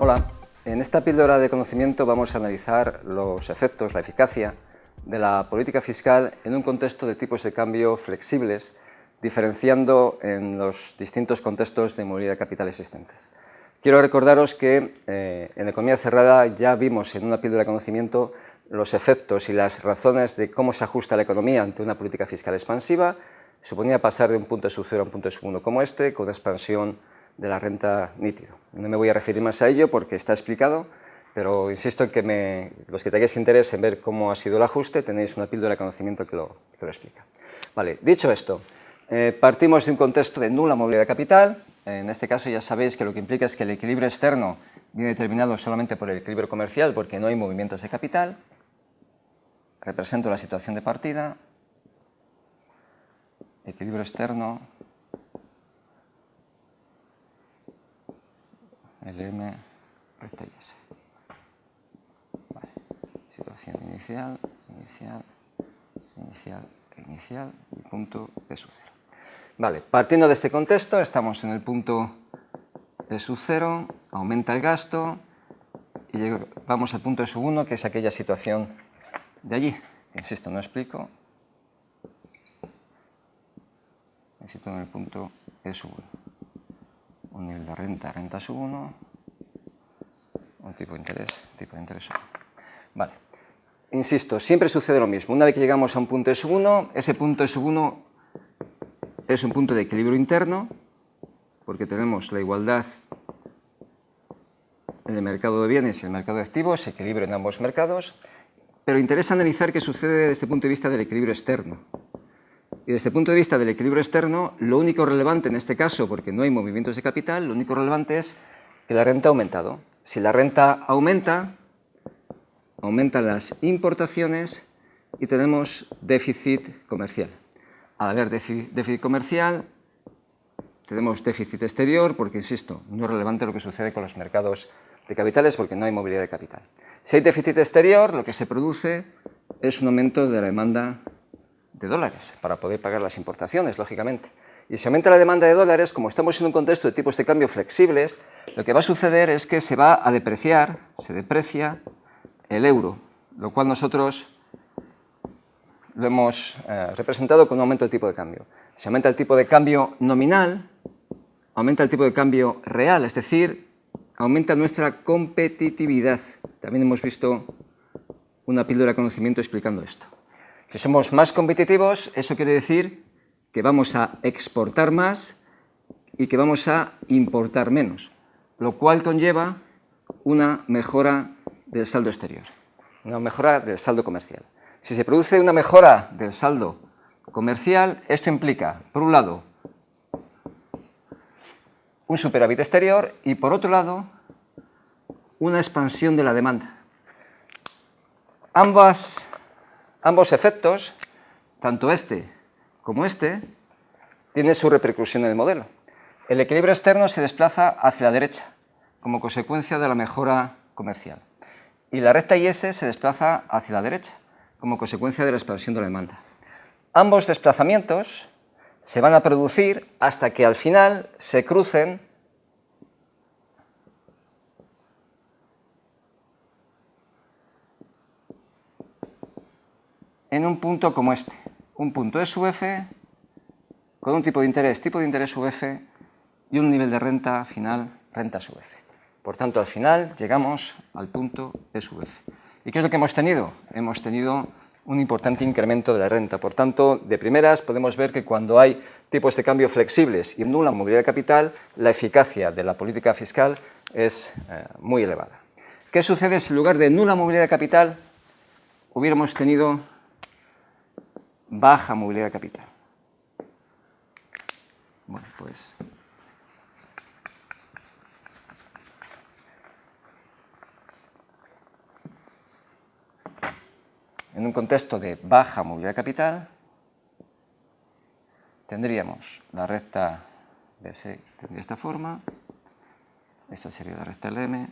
Hola, en esta píldora de conocimiento vamos a analizar los efectos, la eficacia de la política fiscal en un contexto de tipos de cambio flexibles, diferenciando en los distintos contextos de movilidad de capital existentes. Quiero recordaros que en economía cerrada ya vimos en una píldora de conocimiento los efectos y las razones de cómo se ajusta la economía ante una política fiscal expansiva. Suponía pasar de un punto sub 0 a un punto sub 1 como este, con una expansión de la renta nítido. No me voy a referir más a ello porque está explicado, pero insisto en que los que tengáis interés en ver cómo ha sido el ajuste, tenéis una píldora de conocimiento que lo explica. Vale, dicho esto, partimos de un contexto de nula movilidad de capital. En este caso ya sabéis que lo que implica es que el equilibrio externo viene determinado solamente por el equilibrio comercial, porque no hay movimientos de capital. Represento la situación de partida. Equilibrio externo. LM, recta y S. Vale. Situación inicial, y punto E sub 0. Vale, partiendo de este contexto, estamos en el punto E sub 0, aumenta el gasto y vamos al punto E sub 1, que es aquella situación de allí. Insisto, no explico. Me sitúo en el punto E sub 1. Un nivel de renta sub 1, un tipo de interés sub 1. Vale. Insisto, siempre sucede lo mismo. Una vez que llegamos a un punto E sub 1, ese punto E sub 1 es un punto de equilibrio interno, porque tenemos la igualdad en el mercado de bienes y el mercado de activos, equilibrio en ambos mercados, pero interesa analizar qué sucede desde el punto de vista del equilibrio externo. Y desde el punto de vista del equilibrio externo, lo único relevante en este caso, porque no hay movimientos de capital, lo único relevante es que la renta ha aumentado. Si la renta aumenta, aumentan las importaciones y tenemos déficit comercial. Al haber déficit comercial, tenemos déficit exterior, porque, insisto, no es relevante lo que sucede con los mercados de capitales, porque no hay movilidad de capital. Si hay déficit exterior, lo que se produce es un aumento de la demanda de dólares para poder pagar las importaciones, lógicamente. Y si aumenta la demanda de dólares, como estamos en un contexto de tipos de cambio flexibles, lo que va a suceder es que se va a depreciar, se deprecia el euro, lo cual nosotros lo hemos representado con un aumento del tipo de cambio. Si aumenta el tipo de cambio nominal, aumenta el tipo de cambio real, es decir, aumenta nuestra competitividad. También hemos visto una píldora de conocimiento explicando esto. Si somos más competitivos, eso quiere decir que vamos a exportar más y que vamos a importar menos, lo cual conlleva una mejora del saldo exterior, una mejora del saldo comercial. Si se produce una mejora del saldo comercial, esto implica, por un lado, un superávit exterior y, por otro lado, una expansión de la demanda. Ambos efectos, tanto este como este, tienen su repercusión en el modelo. El equilibrio externo se desplaza hacia la derecha, como consecuencia de la mejora comercial. Y la recta IS se desplaza hacia la derecha, como consecuencia de la expansión de la demanda. Ambos desplazamientos se van a producir hasta que al final se crucen en un punto como este, un punto E sub F con un tipo de interés sub F y un nivel de renta final, renta sub F. Por tanto, al final llegamos al punto E sub F. ¿Y qué es lo que hemos tenido? Hemos tenido un importante incremento de la renta. Por tanto, de primeras podemos ver que cuando hay tipos de cambio flexibles y nula movilidad de capital, la eficacia de la política fiscal es muy elevada. ¿Qué sucede si en lugar de nula movilidad de capital hubiéramos tenido baja movilidad de capital? Bueno, pues en un contexto de baja movilidad de capital tendríamos la recta de S de esta forma, esta sería la recta LM,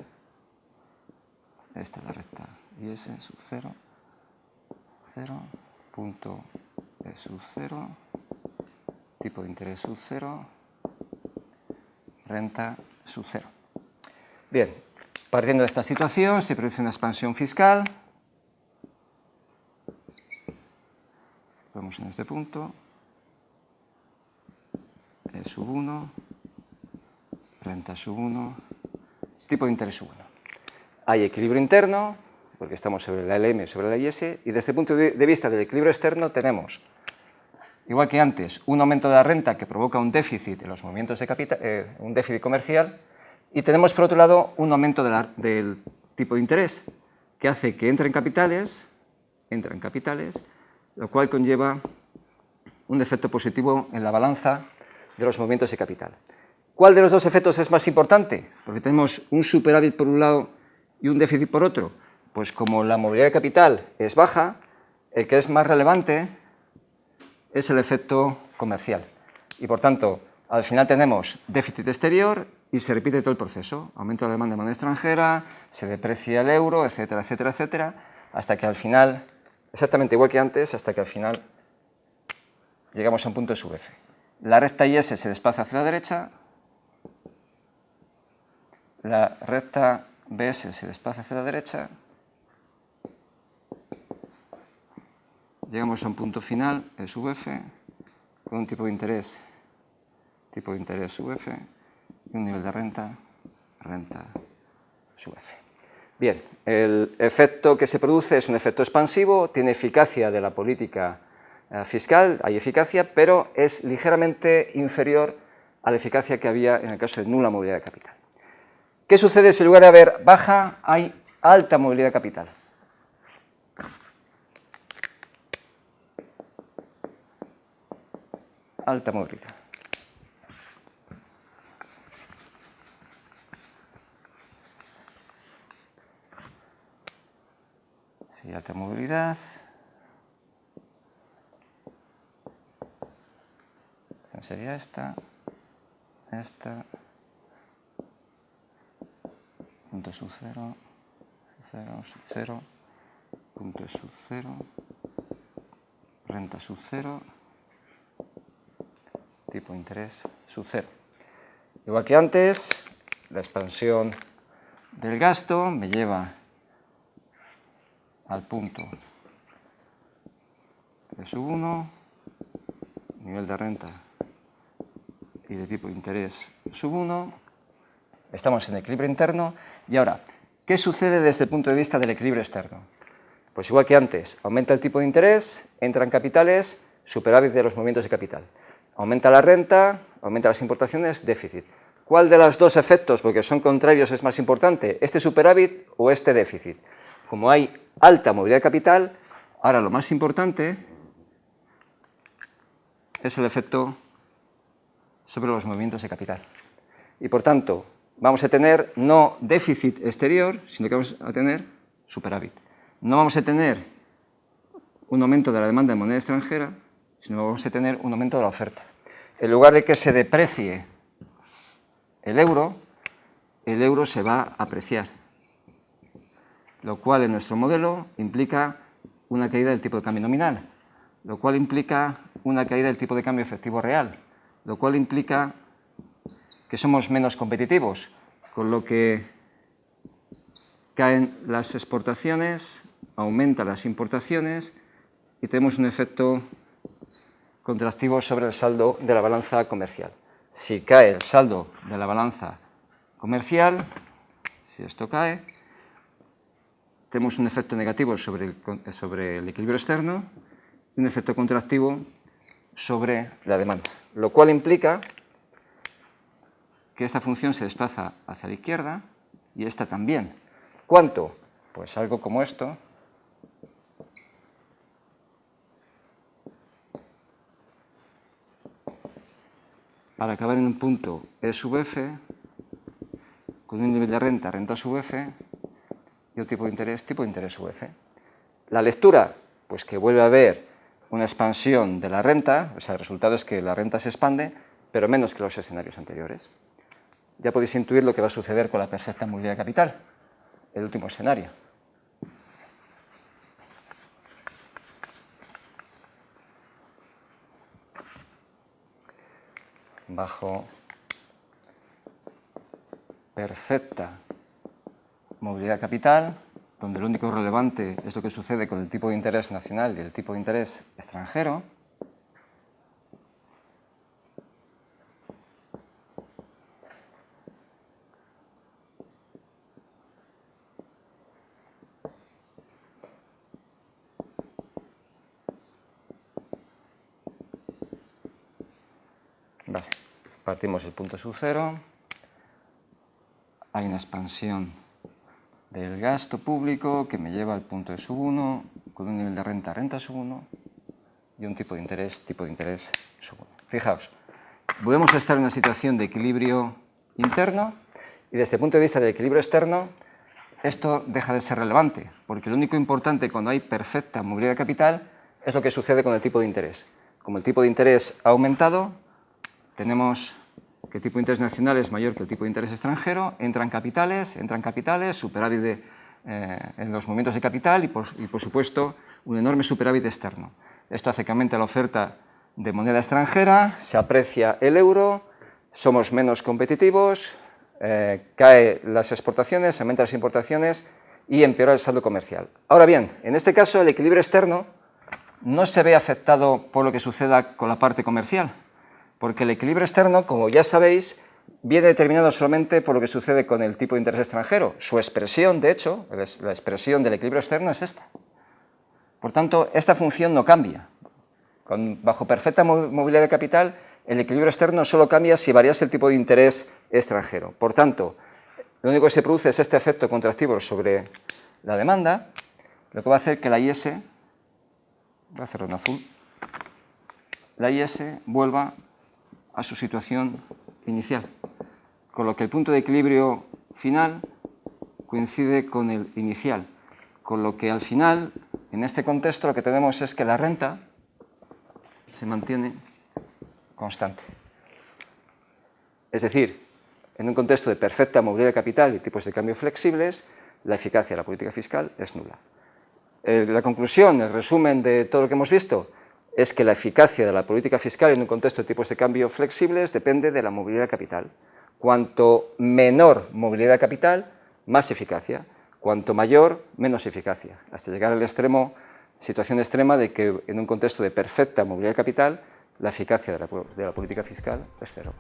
esta es la recta IS sub 0, 0, punto E sub 0, tipo de interés sub 0, renta sub 0. Bien, Partiendo de esta situación, se produce una expansión fiscal. Vamos en este punto. E sub 1, renta sub 1, tipo de interés sub 1. Hay equilibrio interno, porque estamos sobre la LM sobre la IS, y desde el punto de vista del equilibrio externo tenemos, igual que antes, un aumento de la renta que provoca un déficit en los movimientos de capital, un déficit comercial, y tenemos por otro lado un aumento del tipo de interés que hace que entren capitales, lo cual conlleva un efecto positivo en la balanza de los movimientos de capital. ¿Cuál de los dos efectos es más importante? Porque tenemos un superávit por un lado y un déficit por otro. Pues como la movilidad de capital es baja, el que es más relevante es el efecto comercial. Y por tanto, al final tenemos déficit exterior y se repite todo el proceso. Aumento de la demanda de moneda extranjera, se deprecia el euro, etcétera, etcétera, etcétera, hasta que al final, exactamente igual que antes, hasta que al final llegamos a un punto de sub F. La recta IS se desplaza hacia la derecha, la recta BS se desplaza hacia la derecha, llegamos a un punto final, E sub F, con un tipo de interés sub F, y un nivel de renta sub F. Bien, el efecto que se produce es un efecto expansivo, tiene eficacia de la política fiscal, hay eficacia, pero es ligeramente inferior a la eficacia que había en el caso de nula movilidad de capital. ¿Qué sucede si en lugar de haber baja hay alta movilidad de capital? Alta movilidad. Sí, alta movilidad. Sería esta, punto sub 0, 0, 0, punto sub 0, renta sub 0, tipo de interés sub 0. Igual que antes, la expansión del gasto me lleva al punto de sub 1, nivel de renta y de tipo de interés sub 1, estamos en equilibrio interno. Y ahora, ¿qué sucede desde el punto de vista del equilibrio externo? Pues igual que antes, aumenta el tipo de interés, entran capitales, superávit de los movimientos de capital. Aumenta la renta, aumenta las importaciones, déficit. ¿Cuál de los dos efectos, porque son contrarios, es más importante? ¿Este superávit o este déficit? Como hay alta movilidad de capital, ahora lo más importante es el efecto sobre los movimientos de capital. Y por tanto, vamos a tener no déficit exterior, sino que vamos a tener superávit. No vamos a tener un aumento de la demanda de moneda extranjera, sino que vamos a tener un aumento de la oferta. En lugar de que se deprecie el euro se va a apreciar, lo cual en nuestro modelo implica una caída del tipo de cambio nominal, lo cual implica una caída del tipo de cambio efectivo real, lo cual implica que somos menos competitivos, con lo que caen las exportaciones, aumentan las importaciones y tenemos un efecto contractivo sobre el saldo de la balanza comercial. Si cae el saldo de la balanza comercial, si esto cae, tenemos un efecto negativo sobre el equilibrio externo y un efecto contractivo sobre la demanda, lo cual implica que esta función se desplaza hacia la izquierda y esta también. ¿Cuánto? Pues algo como esto. Para acabar en un punto E sub F, con un nivel de renta sub F, y un tipo de interés sub F. La lectura, pues que vuelve a haber una expansión de la renta, o sea, el resultado es que la renta se expande, pero menos que los escenarios anteriores. Ya podéis intuir lo que va a suceder con la perfecta movilidad de capital, el último escenario. Bajo perfecta movilidad capital, donde lo único relevante es lo que sucede con el tipo de interés nacional y el tipo de interés extranjero. Vale. Partimos del punto sub 0. Hay una expansión del gasto público que me lleva al punto de sub 1 con un nivel de renta sub 1 y un tipo de interés sub 1. Fijaos, volvemos a estar en una situación de equilibrio interno y desde el punto de vista del equilibrio externo esto deja de ser relevante, porque lo único importante cuando hay perfecta movilidad de capital es lo que sucede con el tipo de interés. Como el tipo de interés ha aumentado, tenemos que el tipo de interés nacional es mayor que el tipo de interés extranjero, entran capitales, superávit en los movimientos de capital y por supuesto, un enorme superávit externo. Esto hace que aumente la oferta de moneda extranjera, se aprecia el euro, somos menos competitivos, caen las exportaciones, aumentan las importaciones y empeora el saldo comercial. Ahora bien, en este caso el equilibrio externo no se ve afectado por lo que suceda con la parte comercial, porque el equilibrio externo, como ya sabéis, viene determinado solamente por lo que sucede con el tipo de interés extranjero. Su expresión, de hecho, la expresión del equilibrio externo es esta. Por tanto, esta función no cambia. Bajo perfecta movilidad de capital, el equilibrio externo solo cambia si variase el tipo de interés extranjero. Por tanto, lo único que se produce es este efecto contractivo sobre la demanda, lo que va a hacer que la IS, voy a hacerlo en azul, la IS vuelva a su situación inicial, con lo que el punto de equilibrio final coincide con el inicial, con lo que al final, en este contexto, lo que tenemos es que la renta se mantiene constante. Es decir, en un contexto de perfecta movilidad de capital y tipos de cambio flexibles, la eficacia de la política fiscal es nula. La conclusión, el resumen de todo lo que hemos visto, es que la eficacia de la política fiscal en un contexto de tipos de cambio flexibles depende de la movilidad de capital. Cuanto menor movilidad de capital, más eficacia. Cuanto mayor, menos eficacia. Hasta llegar al extremo, situación extrema de que en un contexto de perfecta movilidad de capital, la eficacia de la política fiscal es cero.